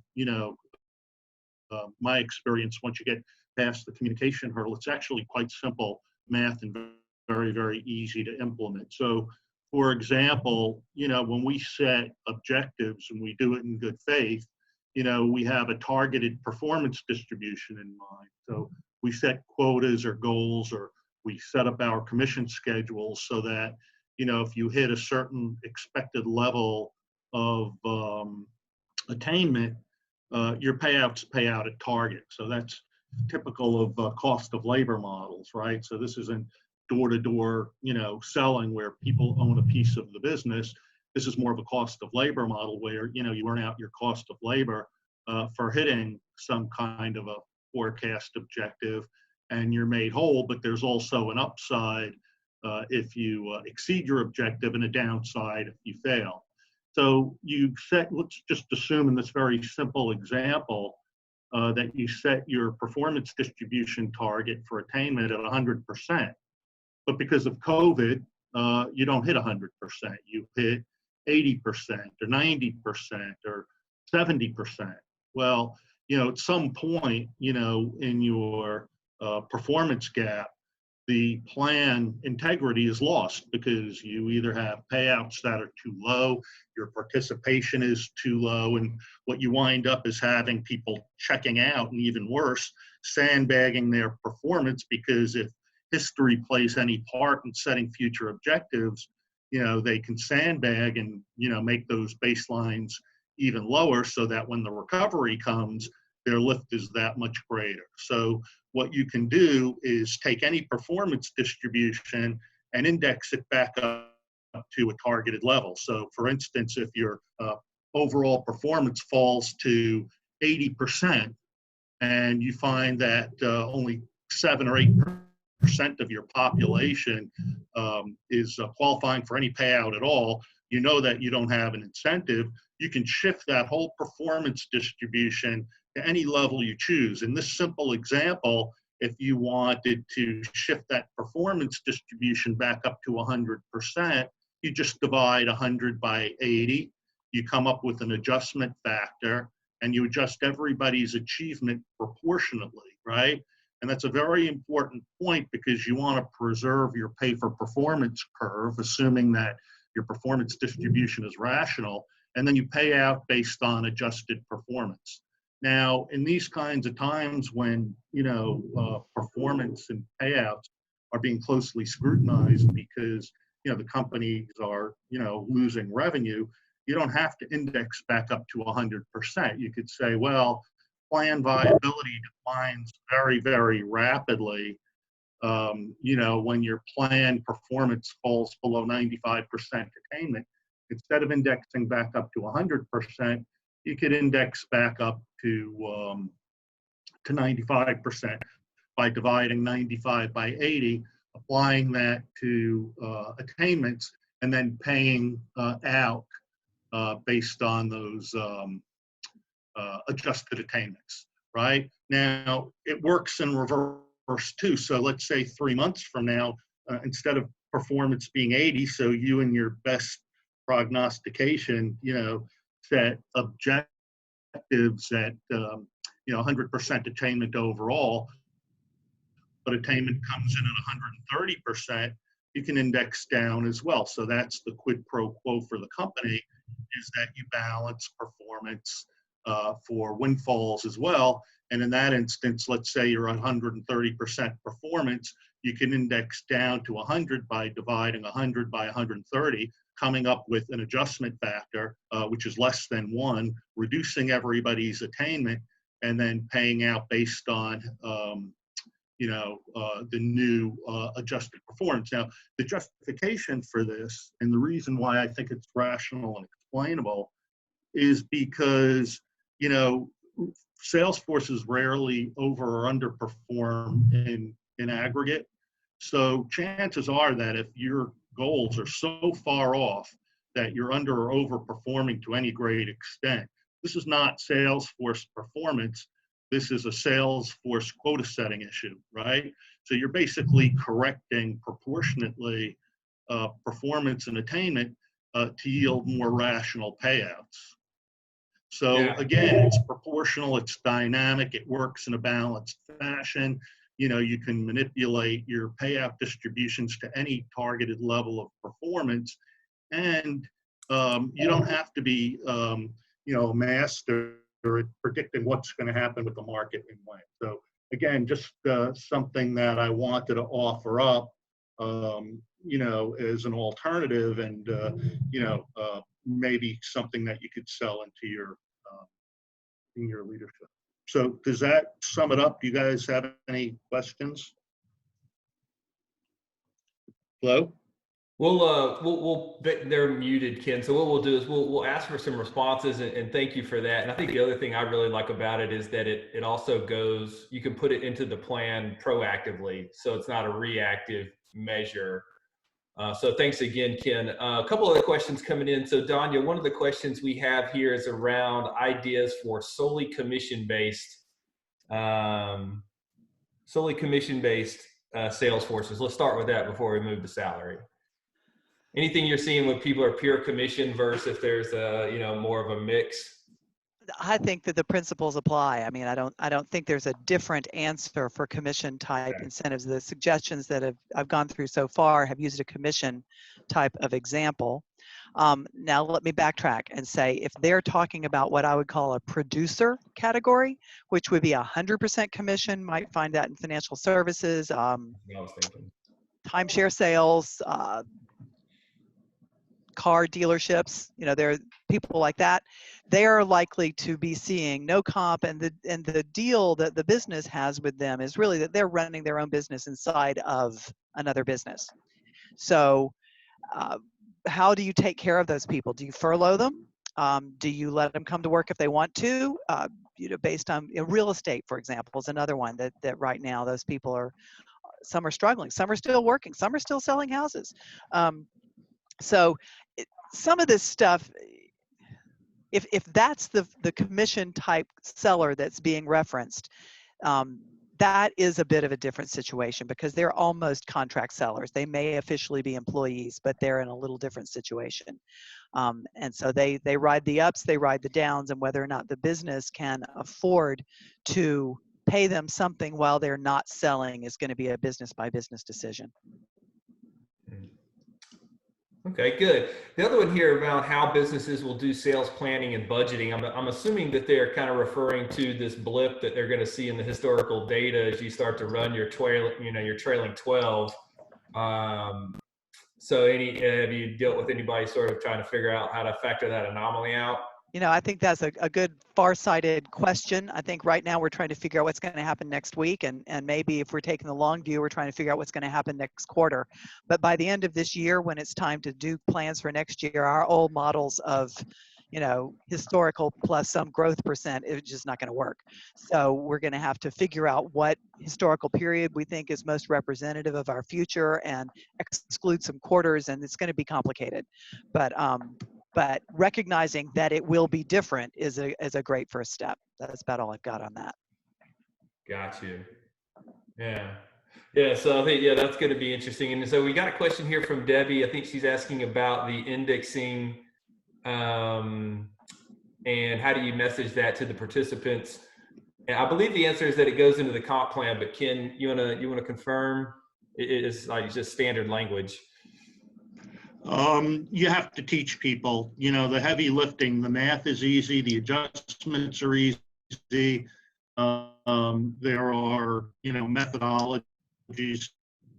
my experience, once you get past the communication hurdle, it's actually quite simple math and very, very easy to implement. So, for example, when we set objectives and we do it in good faith, we have a targeted performance distribution in mind. So we set quotas or goals, or we set up our commission schedules so that, if you hit a certain expected level of attainment, your payouts pay out at target. So that's typical of cost of labor models, right? So this isn't door-to-door, selling where people own a piece of the business. This is more of a cost of labor model where, you earn out your cost of labor for hitting some kind of a forecast objective, and you're made whole, but there's also an upside if you exceed your objective and a downside if you fail. So let's just assume in this very simple example that you set your performance distribution target for attainment at 100%. But because of COVID, you don't hit 100%. You hit 80% or 90% or 70%. Well, at some point, in your performance gap, the plan integrity is lost because you either have payouts that are too low, your participation is too low, and what you wind up is having people checking out, and even worse, sandbagging their performance, because if history plays any part in setting future objectives, they can sandbag and, make those baselines even lower so that when the recovery comes, their lift is that much greater. So what you can do is take any performance distribution and index it back up to a targeted level. So for instance, if your overall performance falls to 80% and you find that only 7 or 8% of your population is qualifying for any payout at all, that you don't have an incentive, you can shift that whole performance distribution to any level you choose. In this simple example, if you wanted to shift that performance distribution back up to 100%, you just divide 100 by 80, you come up with an adjustment factor, and you adjust everybody's achievement proportionately, right? And that's a very important point because you want to preserve your pay for performance curve, assuming that your performance distribution is rational, and then you pay out based on adjusted performance. Now, in these kinds of times when, performance and payouts are being closely scrutinized because, the companies are, losing revenue, you don't have to index back up to 100%. You could say, well, plan viability declines very, very rapidly. When your plan performance falls below 95% attainment, instead of indexing back up to 100%, you could index back up to 95% by dividing 95 by 80, applying that to attainments, and then paying out based on those adjusted attainments, right? Now, it works in reverse too. So let's say 3 months from now, instead of performance being 80, so you and your best prognostication, set objectives at 100% attainment overall, but attainment comes in at 130%, you can index down as well. So that's the quid pro quo for the company, is that you balance performance for windfalls as well. And in that instance, let's say you're 130% performance, you can index down to 100 by dividing 100 by 130, coming up with an adjustment factor, which is less than 1, reducing everybody's attainment, and then paying out based on the new adjusted performance. Now, the justification for this, and the reason why I think it's rational and explainable, is because, sales forces rarely over or underperform in aggregate. So chances are that if your goals are so far off that you're under or overperforming to any great extent, this is not sales force performance. this is a sales force quota setting issue, right? So you're basically correcting proportionately performance and attainment to yield more rational payouts. So again, it's proportional, it's dynamic, it works in a balanced fashion. You know, you can manipulate your payout distributions to any targeted level of performance, and you don't have to be, you know, a master at predicting what's going to happen with the market and when. So again, just something that I wanted to offer up, you know, as an alternative, and you know, maybe something that you could sell into your in your leadership. So does that sum it up? Do you guys have any questions? Hello? They're muted, Ken. So what we'll do is we'll ask for some responses, and thank you for that. And I think the other thing I really like about it is that it also goes, you can put it into the plan proactively. So it's not a reactive measure. So thanks again, Ken. A couple other questions coming in. So Donya, one of the questions we have here is around ideas for solely commission-based sales forces. Let's start with that before we move to salary. Anything you're seeing when people are pure commission versus if there's a, you know, more of a mix? I think that the principles apply. I mean, I don't think there's a different answer for commission type incentives. The suggestions that I've gone through so far have used a commission type of example. Now let me backtrack and say, if they're talking about what I would call a producer category, which would be 100% commission, might find that in financial services, timeshare sales, car dealerships, you know, there are people like that. They are likely to be seeing no comp, and the deal that the business has with them is really that they're running their own business inside of another business. So how do you take care of those people? Do you furlough them? Do you let them come to work if they want to? You know, based on, you know, real estate, for example, is another one that right now those people are, some are struggling, some are still working, some are still selling houses. So some of this stuff, if that's the commission type seller that's being referenced, that is a bit of a different situation because they're almost contract sellers. They may officially be employees, but they're in a little different situation. And so they ride the ups, they ride the downs, and whether or not the business can afford to pay them something while they're not selling is going to be a business by business decision. Okay, good. The other one here about how businesses will do sales planning and budgeting. I'm assuming that they're kind of referring to this blip that they're going to see in the historical data as you start to run your trailing 12. So have you dealt with anybody sort of trying to figure out how to factor that anomaly out? You know, I think that's a good far-sighted question. I think right now we're trying to figure out what's going to happen next week, and maybe if we're taking the long view, we're trying to figure out what's going to happen next quarter. But by the end of this year, when it's time to do plans for next year, our old models of, you know, historical plus some growth percent, it's just not going to work. So we're going to have to figure out what historical period we think is most representative of our future and exclude some quarters, and it's going to be complicated. But recognizing that it will be different is a great first step. That's about all I've got on that. Got you. Yeah. So I think, that's going to be interesting. And so we got a question here from Debbie. I think she's asking about the indexing, and how do you message that to the participants? And I believe the answer is that it goes into the comp plan, but Ken, you wanna confirm? It is like just standard language. You have to teach people, you know, the heavy lifting. The math is easy, the adjustments are easy. There are, you know, methodologies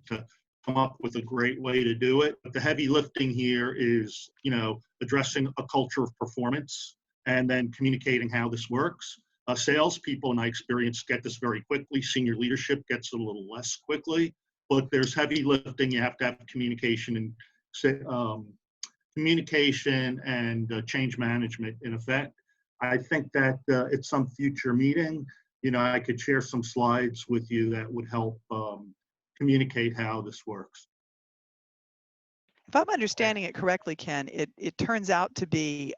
to come up with a great way to do it. But the heavy lifting here is, you know, addressing a culture of performance and then communicating how this works. Salespeople, in my experience, get this very quickly. Senior leadership gets it a little less quickly, but there's heavy lifting. You have to have communication and change management in effect. I think that at some future meeting, you know, I could share some slides with you that would help communicate how this works. If I'm understanding it correctly, Ken, it turns out to be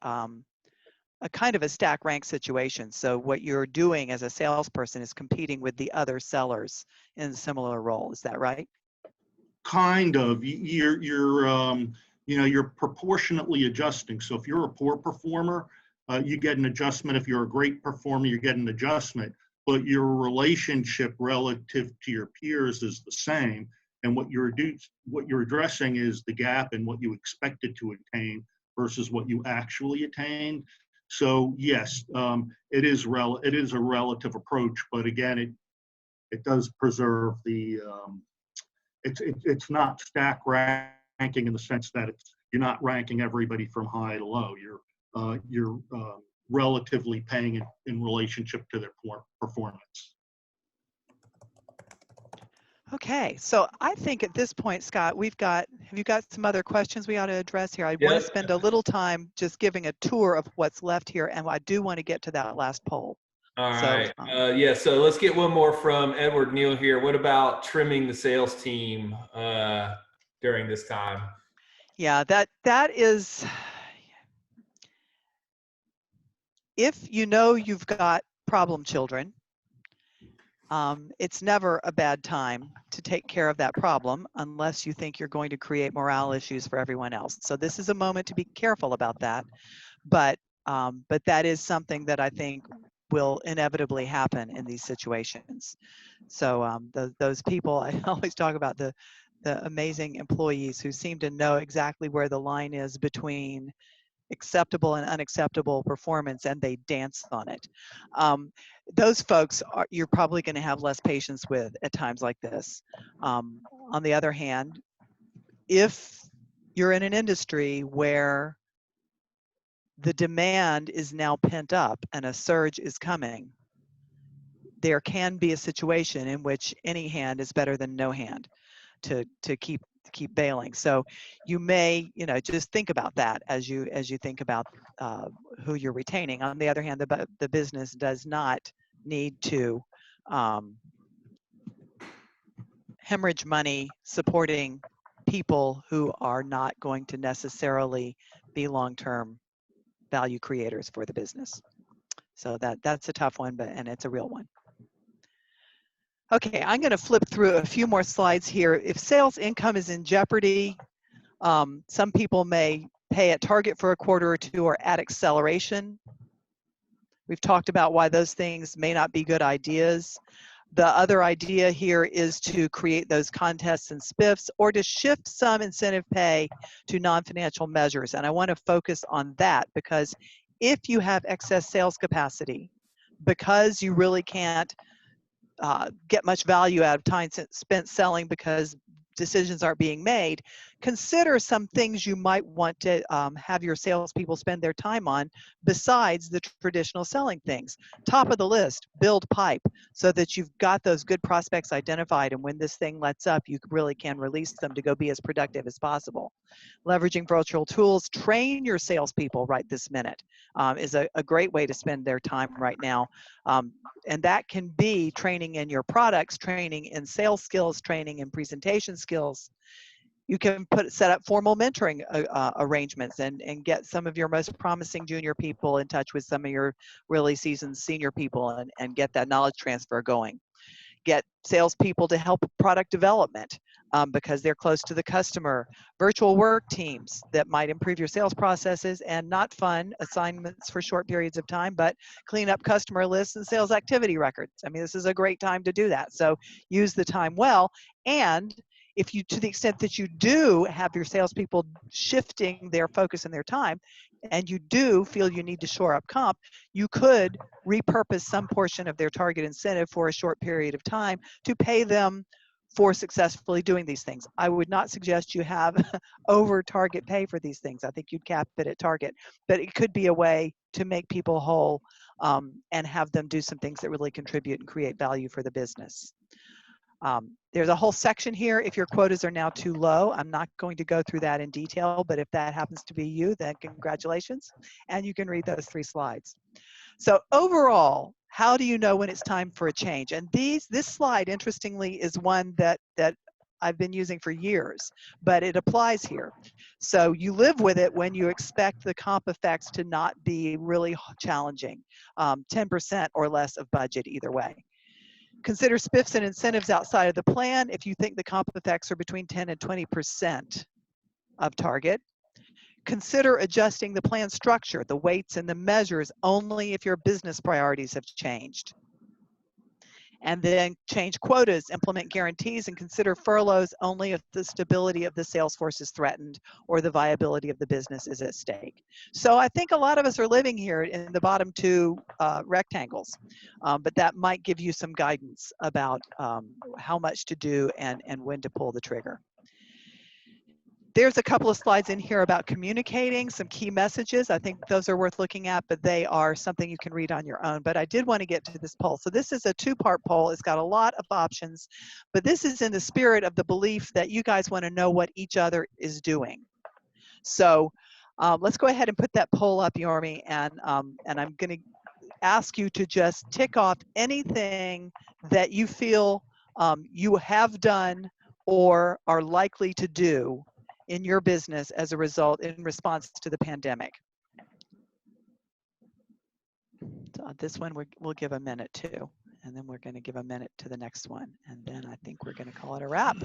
a kind of a stack rank situation. So what you're doing as a salesperson is competing with the other sellers in a similar role. Is that right? Kind of. You're proportionately adjusting. So if you're a poor performer, you get an adjustment. If you're a great performer, you get an adjustment. But your relationship relative to your peers is the same. And what you're addressing is the gap in what you expected to attain versus what you actually attained. So yes, it is a relative approach, but again, it does preserve the. It's not stack ranking in the sense that you're not ranking everybody from high to low. You're relatively paying it in relationship to their performance. Okay, so I think at this point, Scott, have you got some other questions we ought to address here? I want to spend a little time just giving a tour of what's left here, and I do want to get to that last poll. All right. Yeah, so let's get one more from Edward Neal here. What about trimming the sales team during this time? Yeah, that is, if you know you've got problem children, it's never a bad time to take care of that problem unless you think you're going to create morale issues for everyone else. So this is a moment to be careful about that, but that is something that I think will inevitably happen in these situations. So those people, I always talk about the amazing employees who seem to know exactly where the line is between acceptable and unacceptable performance, and they dance on it. Those folks you're probably going to have less patience with at times like this. On the other hand, if you're in an industry where the demand is now pent up and a surge is coming, there can be a situation in which any hand is better than no hand to keep bailing. So you may, just think about that as you think about who you're retaining. On the other hand, the business does not need to hemorrhage money supporting people who are not going to necessarily be long-term value creators for the business. So that's a tough one, and it's a real one. Okay, I'm going to flip through a few more slides here. If sales income is in jeopardy, some people may pay at target for a quarter or two or at acceleration. We've talked about why those things may not be good ideas. The other idea here is to create those contests and spiffs, or to shift some incentive pay to non-financial measures. And I want to focus on that, because if you have excess sales capacity, because you really can't get much value out of time spent selling because decisions aren't being made, consider some things you might want to have your salespeople spend their time on besides the traditional selling things. Top of the list, build pipe so that you've got those good prospects identified, and when this thing lets up, you really can release them to go be as productive as possible. Leveraging virtual tools, train your salespeople right this minute is a great way to spend their time right now. And that can be training in your products, training in sales skills, training in presentation skills. You can set up formal mentoring arrangements and get some of your most promising junior people in touch with some of your really seasoned senior people and get that knowledge transfer going. Get salespeople to help product development because they're close to the customer. Virtual work teams that might improve your sales processes, and not fun assignments for short periods of time, but clean up customer lists and sales activity records. I mean, this is a great time to do that. So use the time well. And if you, to the extent that you do have your salespeople shifting their focus and their time, and you do feel you need to shore up comp, you could repurpose some portion of their target incentive for a short period of time to pay them for successfully doing these things. I would not suggest you have over target pay for these things. I think you'd cap it at target, but it could be a way to make people whole and have them do some things that really contribute and create value for the business. There's a whole section here. If your quotas are now too low, I'm not going to go through that in detail, but if that happens to be you, then congratulations. And you can read those 3 slides. So overall, how do you know when it's time for a change? And this slide, interestingly, is one that I've been using for years, but it applies here. So you live with it when you expect the comp effects to not be really challenging, 10% or less of budget either way. Consider spiffs and incentives outside of the plan if you think the comp effects are between 10 and 20% of target. Consider adjusting the plan structure, the weights and the measures, only if your business priorities have changed. And then change quotas, implement guarantees, and consider furloughs only if the stability of the sales force is threatened or the viability of the business is at stake. So I think a lot of us are living here in the bottom two rectangles, but that might give you some guidance about how much to do and when to pull the trigger. There's a couple of slides in here about communicating some key messages. I think those are worth looking at, but they are something you can read on your own. But I did want to get to this poll. So this is a two-part poll. It's got a lot of options, but this is in the spirit of the belief that you guys want to know what each other is doing. So let's go ahead and put that poll up, Yormi, and I'm going to ask you to just tick off anything that you feel you have done or are likely to do in your business as a result in response to the pandemic. So this one we'll give a minute to, and then we're going to give a minute to the next one, and then I think we're going to call it a wrap.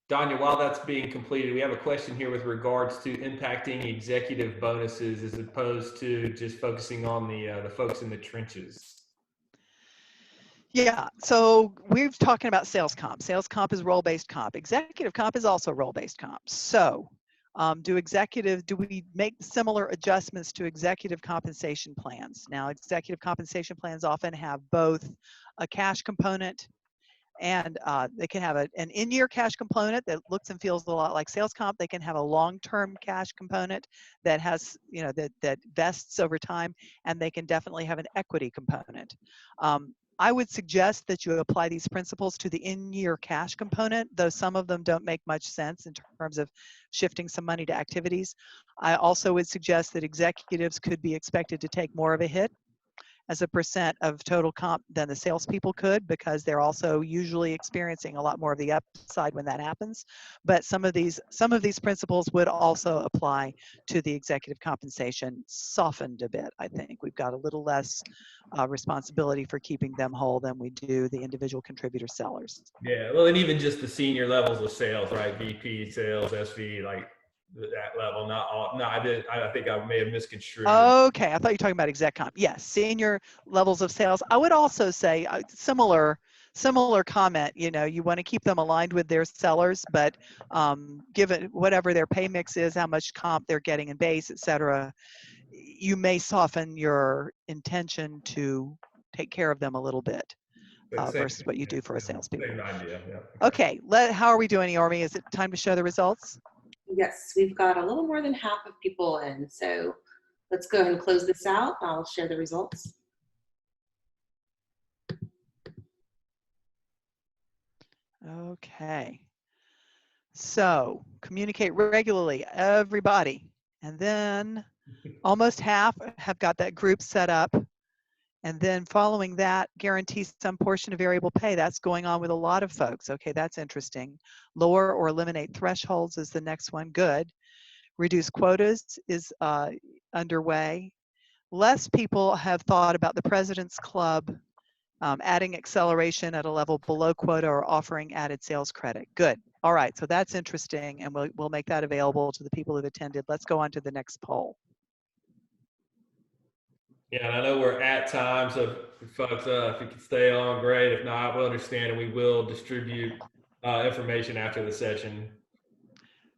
Donya, while that's being completed, we have a question here with regards to impacting executive bonuses as opposed to just focusing on the folks in the trenches. Yeah, so we're talking about sales comp. Sales comp is role-based comp. Executive comp is also role-based comp. So do we make similar adjustments to executive compensation plans? Now, executive compensation plans often have both a cash component and they can have an in-year cash component that looks and feels a lot like sales comp. They can have a long-term cash component that has, that vests over time, and they can definitely have an equity component. I would suggest that you apply these principles to the in-year cash component, though some of them don't make much sense in terms of shifting some money to activities. I also would suggest that executives could be expected to take more of a hit as a percent of total comp than the salespeople could, because they're also usually experiencing a lot more of the upside when that happens. But some of these principles would also apply to the executive compensation, softened a bit. I think we've got a little less responsibility for keeping them whole than we do the individual contributor sellers. Yeah, well, and even just the senior levels of sales, right? VP sales, SV, like that level, not all. No, I think I may have misconstrued. Okay, I thought you were talking about exec comp. Yes, senior levels of sales. I would also say similar comment. You want to keep them aligned with their sellers, but given whatever their pay mix is, how much comp they're getting in base, et cetera, you may soften your intention to take care of them a little bit versus what you do for a salespeople. Same idea, yeah. Okay, how are we doing, Yormi? Is it time to show the results? Yes, we've got a little more than half of people in, so let's go ahead and close this out. I'll share the results. Okay. So communicate regularly, everybody. And then almost half have got that group set up. And then following that, guarantee some portion of variable pay. That's going on with a lot of folks. Okay, that's interesting. Lower or eliminate thresholds is the next one. Good. Reduce quotas is underway. Less people have thought about the President's Club adding acceleration at a level below quota or offering added sales credit. Good. All right, so that's interesting, and we'll make that available to the people who've attended. Let's go on to the next poll. Yeah, and I know we're at time, so folks, if you can stay on, great. If not, we'll understand, and we will distribute information after the session.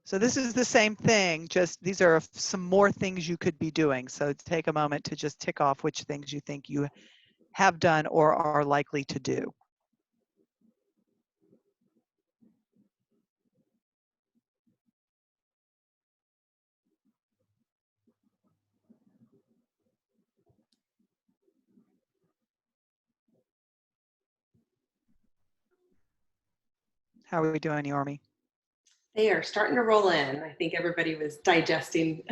So this is the same thing, just these are some more things you could be doing. So take a moment to just tick off which things you think you have done or are likely to do. How are we doing, Yormi? They are starting to roll in. I think everybody was digesting.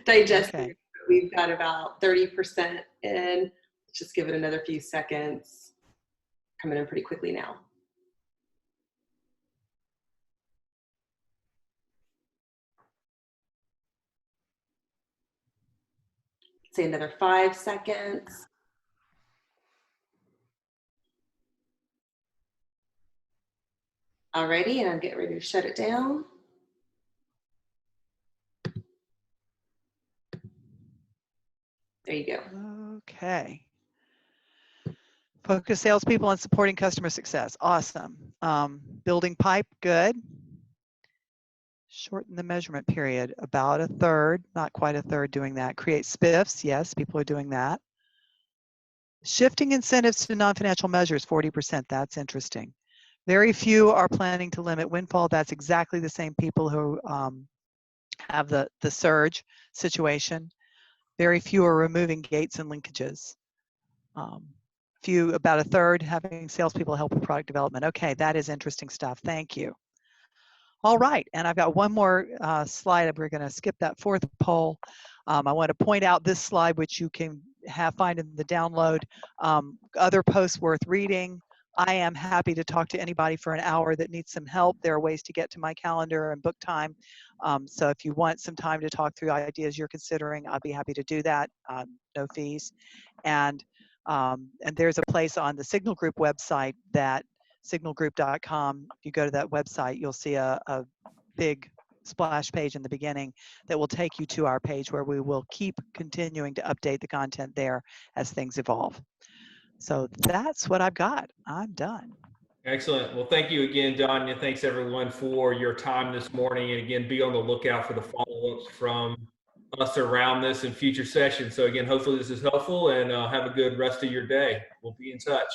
Okay. We've got about 30% in. Just give it another few seconds. Coming in pretty quickly now. Say another 5 seconds. Alrighty, and I'm getting ready to shut it down. There you go. Okay. Focus salespeople on supporting customer success. Awesome. Building pipe, good. Shorten the measurement period, about a third, not quite a third doing that. Create spiffs, yes, people are doing that. Shifting incentives to non-financial measures, 40%, that's interesting. Very few are planning to limit windfall. That's exactly the same people who have the surge situation. Very few are removing gates and linkages. About a third, having salespeople help with product development. Okay, that is interesting stuff. Thank you. All right, and I've got one more slide. We're going to skip that fourth poll. I want to point out this slide, which you can find in the download. Other posts worth reading. I am happy to talk to anybody for an hour that needs some help. There are ways to get to my calendar and book time. So if you want some time to talk through ideas you're considering, I'll be happy to do that. No fees. And there's a place on the Signal Group website that signalgroup.com. If you go to that website, you'll see a big splash page in the beginning that will take you to our page where we will keep continuing to update the content there as things evolve. So that's what I've got. I'm done. Excellent. Well, thank you again, Donya. Thanks everyone for your time this morning. And again, be on the lookout for the follow-ups from us around this in future sessions. So again, hopefully this is helpful, and have a good rest of your day. We'll be in touch.